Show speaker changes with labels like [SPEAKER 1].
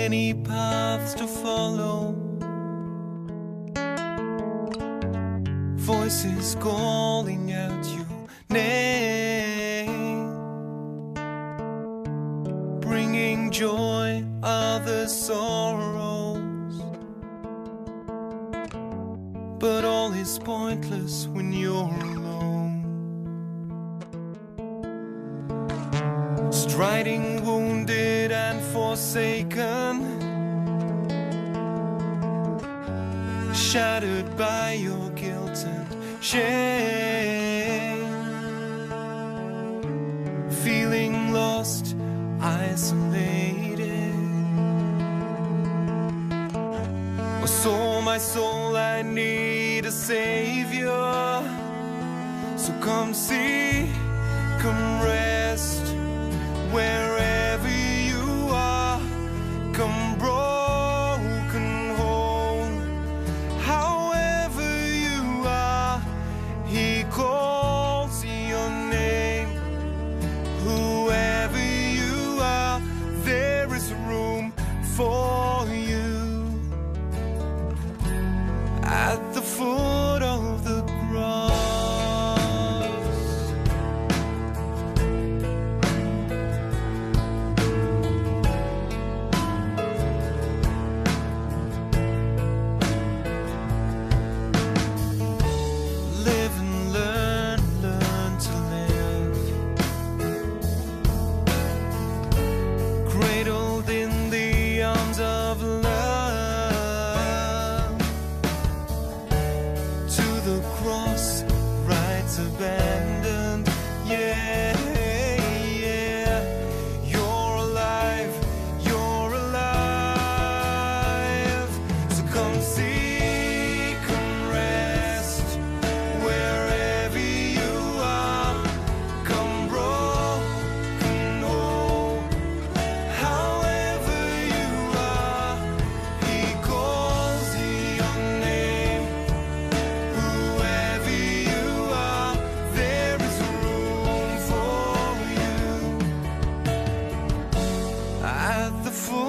[SPEAKER 1] many paths to follow, voices calling out your name, bringing joy, other sorrows. But all is pointless when you're alone, striding wounded and forsaken, shattered by your guilt and shame, feeling lost, isolated. Oh, my soul, I need a savior. So come see, come rest wherever you are. Come broken, whole, however you are. He calls your name. Whoever you are, there is room for you. At the foot of the cross, live and learn, learn to live, cradled in the arms of love. The cross, rights abandoned, yeah, yeah. You're alive, you're alive. So come see, come rest wherever you are. Come broken, whole, however you are. He calls your name. Whoever you are, there is room for you. At the foot